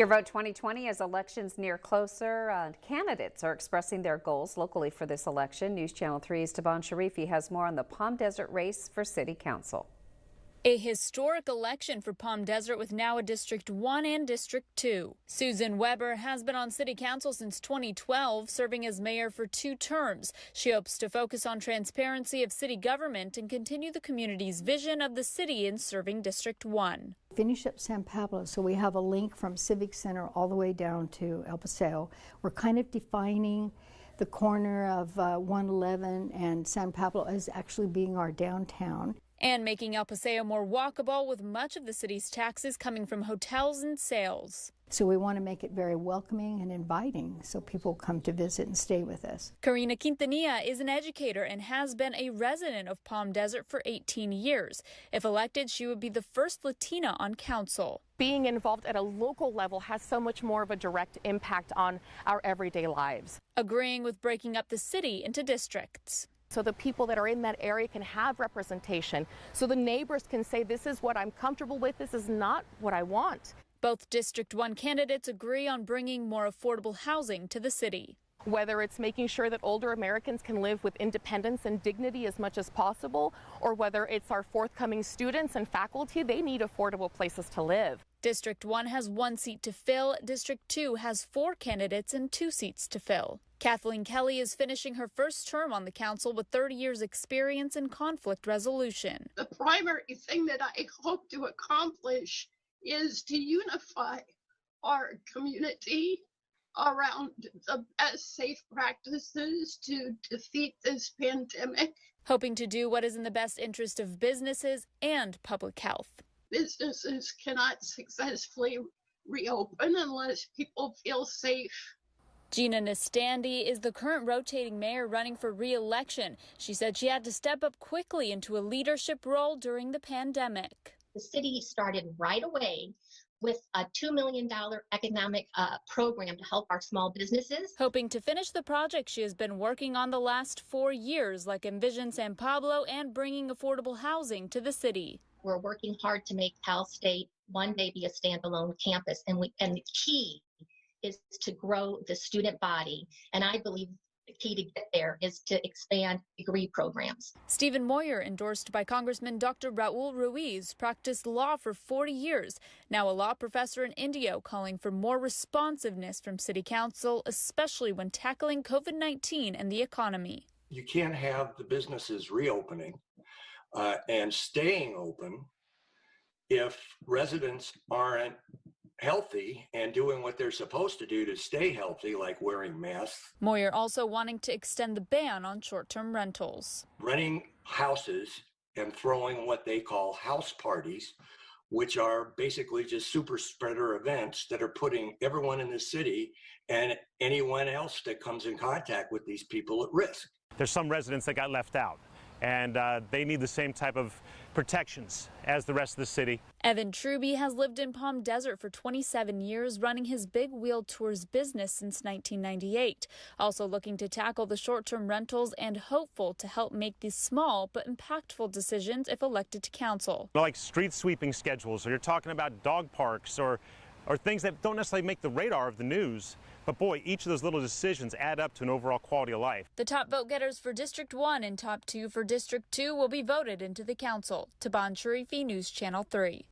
Your Vote 2020 as elections near closer. Candidates are expressing their goals locally for this election. News Channel 3's Taban Sharifi has more on the Palm Desert race for City Council. A historic election for Palm Desert with now a District 1 and District 2. Susan Weber has been on City Council since 2012, serving as mayor for 2 terms. She hopes to focus on transparency of city government and continue the community's vision of the city in serving District 1. Finish up San Pablo, so we have a link from Civic Center all the way down to El Paseo. We're kind of defining the corner of 111 and San Pablo as actually being our downtown. And making El Paseo more walkable, with much of the city's taxes coming from hotels and sales. So we want to make it very welcoming and inviting so people come to visit and stay with us. Karina Quintanilla is an educator and has been a resident of Palm Desert for 18 years. If elected, she would be the first Latina on council. Being involved at a local level has so much more of a direct impact on our everyday lives. Agreeing with breaking up the city into districts. So the people that are in that area can have representation. So the neighbors can say, this is what I'm comfortable with, this is not what I want. Both District 1 candidates agree on bringing more affordable housing to the city. Whether it's making sure that older Americans can live with independence and dignity as much as possible, or whether it's our forthcoming students and faculty, they need affordable places to live. District 1 has 1 seat to fill. District 2 has 4 candidates and 2 seats to fill. Kathleen Kelly is finishing her first term on the council with 30 years experience in conflict resolution. The primary thing that I hope to accomplish is to unify our community around the best safe practices to defeat this pandemic. Hoping to do what is in the best interest of businesses and public health. Businesses cannot successfully reopen unless people feel safe. Gina Nistandy is the current rotating mayor running for re-election. She said she had to step up quickly into a leadership role during the pandemic. The city started right away with a $2 million economic program to help our small businesses. Hoping to finish the project she has been working on the last 4 years, like Envision San Pablo and bringing affordable housing to the city. We're working hard to make Cal State one day be a standalone campus, and the key is to grow the student body, and I believe the key to get there is to expand degree programs. Stephen Moyer, endorsed by Congressman Dr. Raul Ruiz, practiced law for 40 years, now a law professor in Indio, calling for more responsiveness from City Council, especially when tackling COVID-19 and the economy. You can't have the businesses reopening and staying open if residents aren't healthy and doing what they're supposed to do to stay healthy, like wearing masks. Moyer also wanting to extend the ban on short-term rentals. Renting houses and throwing what they call house parties, which are basically just super spreader events that are putting everyone in the city and anyone else that comes in contact with these people at risk. There's some residents that got left out, and they need the same type of protections as the rest of the city. Evan Truby has lived in Palm Desert for 27 years, running his Big Wheel Tours business since 1998. Also looking to tackle the short-term rentals and hopeful to help make these small but impactful decisions if elected to council. Like street sweeping schedules, or you're talking about dog parks, or things that don't necessarily make the radar of the news. But boy, each of those little decisions add up to an overall quality of life. The top vote getters for District 1 and top 2 for District 2 will be voted into the council. Taban Sharifi, News Channel 3.